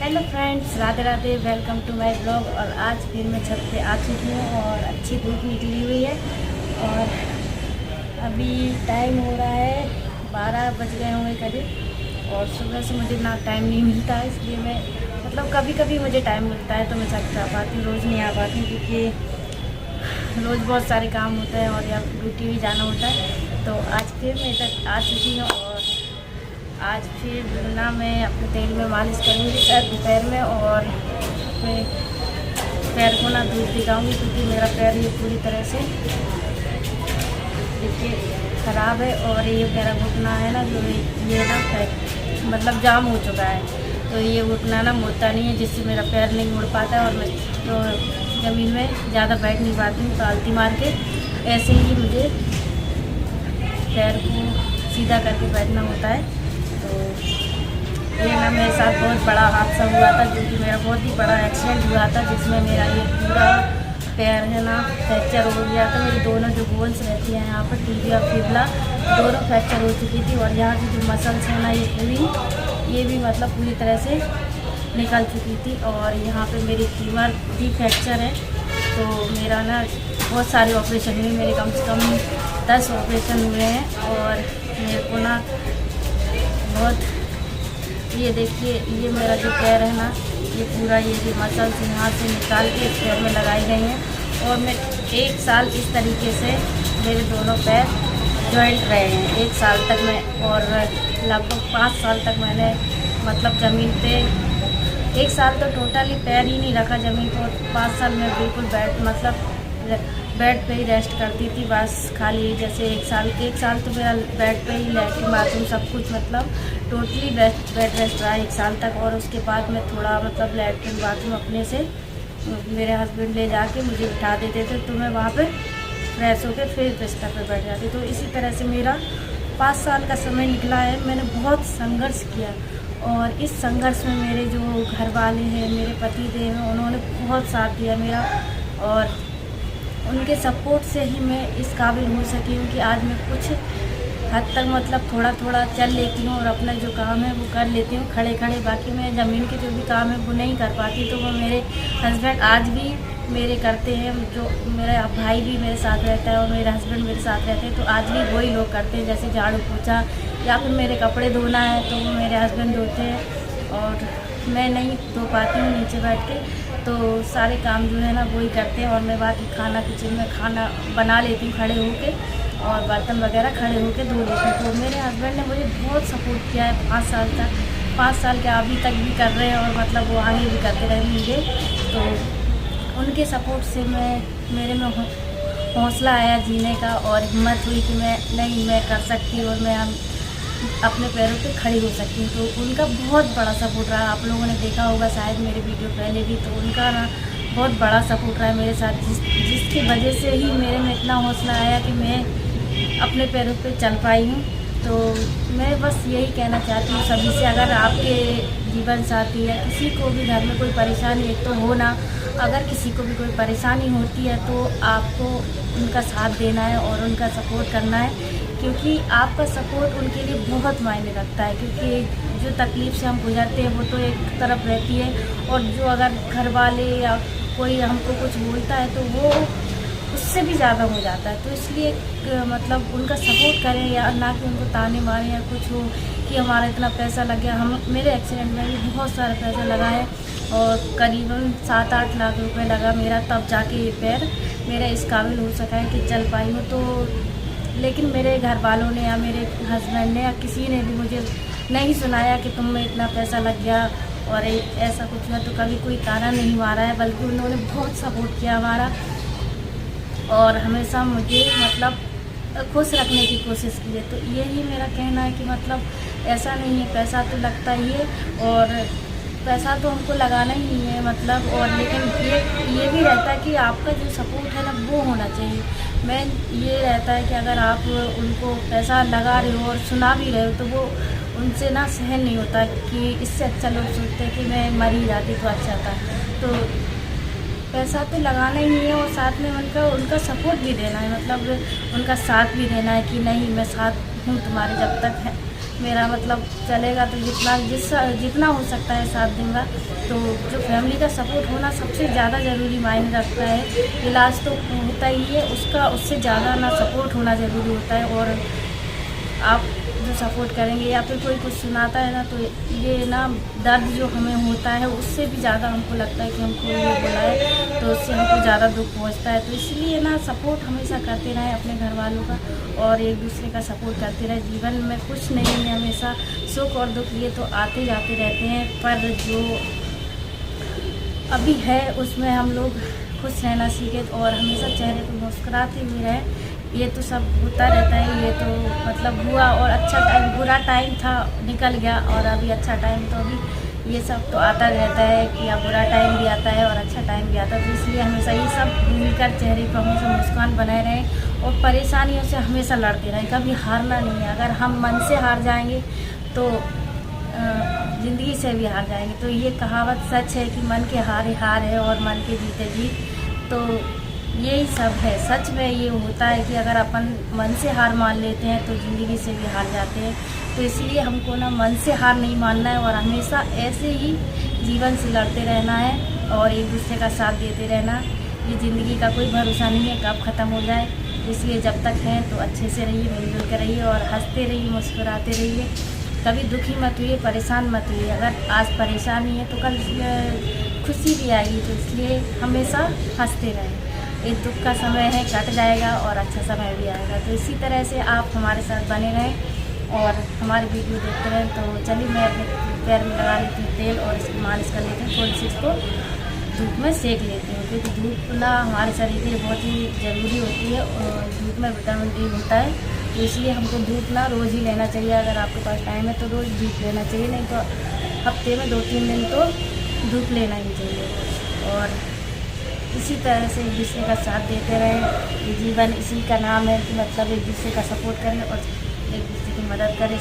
Hello friends, Radhe Radhe. Welcome to my blog. और आज फिर मैं छत पे आ चुकी हूँ और अच्छी धूप निकली हुई है। और अभी टाइम हो रहा है 12 बज गए होंगे करीब। और सुबह से मुझे ना टाइम नहीं मिलता है, इसलिए मैं कभी कभी मुझे टाइम मिलता है तो मैं छत पे आ पाती हूँ। रोज़ नहीं आ पाती हूँ क्योंकि रोज़ बहुत सारे काम होते हैं और या ड्यूटी भी जाना होता है। तो आज फिर मैं इधर आ चुकी हूँ और आज फिर ना मैं अपने तेल में मालिश करूँगी शायद दोपहर में। और अपने पैर को ना दूध दिखाऊँगी क्योंकि मेरा पैर ये पूरी तरह से देखिए ख़राब है। और ये मेरा घुटना है ना, जो ये ना जाम हो चुका है। तो ये घुटना ना मुड़ता नहीं है, जिससे मेरा पैर नहीं मुड़ पाता है और मैं तो ज़मीन में ज़्यादा बैठ नहीं पाती हूँ। पालती मार के ऐसे ही मुझे पैर को सीधा करके बैठना होता है। तो ये ना मेरे साथ बहुत बड़ा हादसा हुआ था, जो कि मेरा बहुत ही बड़ा एक्सीडेंट हुआ था, जिसमें मेरा ये पूरा पैर है ना फ्रैक्चर हो गया था। मेरी दोनों जो बोन्स रहती हैं यहाँ पर टीबिया फिबला दोनों फ्रैक्चर हो चुकी थी। और यहाँ की जो मसल्स है ना, ये भी पूरी तरह से निकल चुकी थी। और यहाँ पे मेरी फीमर भी फ्रैक्चर है। तो मेरा ना बहुत सारे ऑपरेशन हुए, मेरे कम से कम 10 ऑपरेशन हुए हैं। और मेरे को ना बहुत ये देखिए, ये मेरा जो पैर है ना, ये पूरा ये जो मसल्स यहाँ से निकाल के इस पैर में लगाई गई हैं। और मैं 1 साल इस तरीके से मेरे दोनों पैर जॉइंट रहे हैं, 1 साल तक मैं। और लगभग 5 साल तक मैंने ज़मीन पे 1 साल तो टोटली पैर ही नहीं रखा ज़मीन पर। 5 साल में बिल्कुल बेड पे ही रेस्ट करती थी बस। खाली जैसे 1 साल तो मेरा बेड पे ही लैट्रिन बाथरूम सब कुछ टोटली बेड रेस्ट रहा 1 साल तक। और उसके बाद मैं थोड़ा लैट्रिन बाथरूम अपने से मेरे हस्बैंड ले जाके मुझे बिठा देते थे, तो मैं वहाँ पे फ्रेश होकर फिर बिस्तर पे बैठ जाती। तो इसी तरह से मेरा 5 साल का समय निकला है। मैंने बहुत संघर्ष किया और इस संघर्ष में मेरे जो घर वाले हैं, मेरे पति देव हैं, उन्होंने बहुत साथ दिया मेरा। और उनके सपोर्ट से ही मैं इस काबिल हो सकी हूँ कि आज मैं कुछ हद तक थोड़ा थोड़ा चल लेती हूँ और अपना जो काम है वो कर लेती हूँ खड़े खड़े। बाकी मैं ज़मीन के जो भी काम है वो नहीं कर पाती, तो वो मेरे हस्बैंड आज भी मेरे करते हैं। जो मेरा भाई भी मेरे साथ रहता है और मेरे हस्बैंड मेरे साथ रहते हैं, तो आज भी वही लोग करते हैं। जैसे झाड़ू पोछा या फिर मेरे कपड़े धोना है तो वो मेरे हस्बैंड धोते हैं। और मैं नहीं धो पाती हूँ नीचे बैठ के, तो सारे काम जो है ना वही करते हैं। और मैं बाकी खाना किचन में खाना बना लेती हूँ खड़े होके, और बर्तन वगैरह खड़े होके धो लेती हूँ। तो मेरे हस्बैंड ने मुझे बहुत सपोर्ट किया है 5 साल तक। 5 साल के अभी तक भी कर रहे हैं और वो आगे भी करते रहेंगे। तो उनके सपोर्ट से मेरे में हौसला आया जीने का और हिम्मत हुई कि मैं कर सकती हूँ और मैं अपने पैरों पे खड़ी हो सकती हूँ। तो उनका बहुत बड़ा सपोर्ट रहा। आप लोगों ने देखा होगा शायद मेरे वीडियो पहले भी, तो उनका ना बहुत बड़ा सपोर्ट रहा है मेरे साथ, जिसकी वजह से ही मेरे में इतना हौसला आया कि मैं अपने पैरों पे चल पाई हूँ। तो मैं बस यही कहना चाहती हूँ सभी से, अगर आपके जीवन साथी या किसी को भी घर में कोई परेशानी एक तो हो ना, अगर किसी को भी कोई परेशानी होती है तो आपको उनका साथ देना है और उनका सपोर्ट करना है, क्योंकि आपका सपोर्ट उनके लिए बहुत मायने रखता है। क्योंकि जो तकलीफ़ से हम गुजरते हैं वो तो एक तरफ रहती है, और जो अगर घर वाले या कोई हमको कुछ बोलता है तो वो उससे भी ज़्यादा हो जाता है। तो इसलिए उनका सपोर्ट करें, या ना कि उनको ताने मारें या कुछ हो कि हमारा इतना पैसा लग गया। मेरे एक्सीडेंट में भी बहुत सारा पैसा लगा है और करीबन 7-8 लाख रुपए लगा मेरा, तब जाके ये पैर मेरा इस काबिल हो सका है कि चल पाई हूँ। तो लेकिन मेरे घर वालों ने या मेरे हस्बैंड ने या किसी ने भी मुझे नहीं सुनाया कि तुम में इतना पैसा लग गया और ऐसा कुछ हुआ। तो कभी कोई ताना नहीं मारा है, बल्कि उन्होंने बहुत सपोर्ट किया हमारा, और हमेशा मुझे खुश रखने की कोशिश की है। तो यही मेरा कहना है कि ऐसा नहीं है, पैसा तो लगता ही है और पैसा तो हमको लगाना ही है और लेकिन ये भी रहता है कि आपका जो सपोर्ट है ना वो होना चाहिए। मैं ये रहता है कि अगर आप उनको पैसा लगा रहे हो और सुना भी रहे हो तो वो उनसे ना सहन नहीं होता, कि इससे अच्छा लोग सोचते हैं कि मैं मर ही जाती तो अच्छा था। तो पैसा तो लगाना ही है और साथ में उनका सपोर्ट भी देना है, उनका साथ भी देना है कि नहीं मैं साथ हूँ तुम्हारे, जब तक मेरा मतलब चलेगा तो जितना हो सकता है साथ दूँगा। तो जो फैमिली का सपोर्ट होना सबसे ज़्यादा ज़रूरी मायने रखता है। इलाज तो होता ही है, उससे ज़्यादा ना सपोर्ट होना ज़रूरी होता है। और आप जो सपोर्ट करेंगे या फिर कोई कुछ सुनाता है ना, तो ये ना दर्द जो हमें होता है उससे भी ज़्यादा हमको लगता है कि हमको ये बोला है, तो उससे हमको ज़्यादा दुख पहुंचता है। तो इसलिए ना सपोर्ट हमेशा करते रहें अपने घर वालों का, और एक दूसरे का सपोर्ट करते रहें। जीवन में कुछ नहीं है, हमेशा सुख और दुख ये तो आते जाते रहते हैं, पर जो अभी है उसमें हम लोग खुश रहना सीखें और हमेशा चेहरे पर मुस्कुराते हुए रहें। ये तो सब होता रहता है, ये तो मतलब हुआ। और अच्छा टाइम, बुरा टाइम था निकल गया, और अभी अच्छा टाइम, तो अभी ये सब तो आता रहता है कि अब बुरा टाइम भी आता है और अच्छा टाइम भी आता है। तो इसलिए हमेशा ये सब मिलकर चेहरे पर हमेशा मुस्कान बनाए रहें और परेशानियों से हमेशा लड़ते रहें, कभी हारना नहीं है। अगर हम मन से हार जाएंगे तो ज़िंदगी से भी हार जाएंगे। तो ये कहावत सच है कि मन के हारे हार है और मन के जीते जीत। तो यही सब है, सच में ये होता है कि अगर अपन मन से हार मान लेते हैं तो ज़िंदगी से भी हार जाते हैं। तो इसलिए हमको ना मन से हार नहीं मानना है और हमेशा ऐसे ही जीवन से लड़ते रहना है और एक दूसरे का साथ देते रहना। ये ज़िंदगी का कोई भरोसा नहीं है कब ख़त्म हो जाए। इसलिए जब तक हैं तो अच्छे से रहिए, मिलजुल कर रहिए और हंसते रहिए, मुस्कुराते रहिए। कभी दुखी मत हुई, परेशान मत हुई। अगर आज परेशानी है तो कल खुशी भी आएगी। तो इसलिए हमेशा हंसते रहें। ये दुख का समय है, कट जाएगा और अच्छा समय भी आएगा। तो इसी तरह से आप हमारे साथ बने रहें और हमारे वीडियो देखते रहें। तो चलिए मैं अपने पैर में लगा लेती हूँ तेल और इसकी मालिश कर लेती हूँ। थोड़ी सी इसको धूप में सेक लेती हूँ, क्योंकि धूप ना हमारे शरीर के लिए बहुत ही ज़रूरी होती है और धूप में विटामिन डी होता है। तो इसलिए हमको धूप ना रोज़ ही लेना चाहिए। अगर आपके पास टाइम है तो रोज़ धूप लेना चाहिए, नहीं तो हफ्ते में 2-3 दिन तो धूप लेना ही चाहिए। और इसी तरह से एक दूसरे का साथ देते रहें। ये जीवन इसी का नाम है कि मतलब एक दूसरे का सपोर्ट करें और एक दूसरे की मदद करें,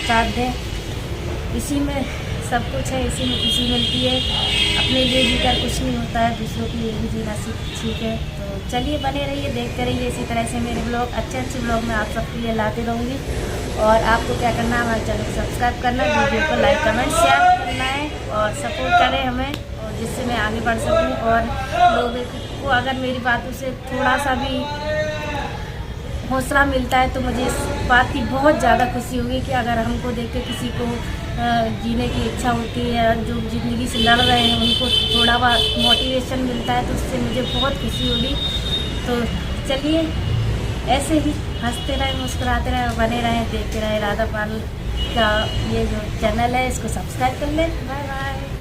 साथ दें। इसी में सब कुछ है, इसी में खुशी मिलती है। अपने लिए जीकर कुछ नहीं होता है, दूसरों के लिए भी जीना सीखें। तो चलिए बने रहिए, देखते रहिए इसी तरह से मेरे ब्लॉग, अच्छे ब्लॉग मैं आप सबके लिए लाते रहूँगी। और आपको क्या करना है, हमारे चैनल को सब्सक्राइब करना है, वीडियो को लाइक कमेंट शेयर करना है और सपोर्ट करें हमें, और जिससे मैं आगे बढ़ सकूं। और लोगों को अगर मेरी बातों से थोड़ा सा भी हौसला मिलता है तो मुझे इस बात की बहुत ज़्यादा खुशी होगी कि अगर हमको देख के किसी को जीने की इच्छा होती है, जो ज़िंदगी से लड़ रहे हैं उनको थोड़ा बहुत मोटिवेशन मिलता है, तो उससे मुझे बहुत खुशी होगी। तो चलिए ऐसे ही हंसते रहें, मुस्कुराते रहें, बने रहें, देखते रहें। राधा पाल का ये जो चैनल है इसको सब्सक्राइब कर लें। Bye bye.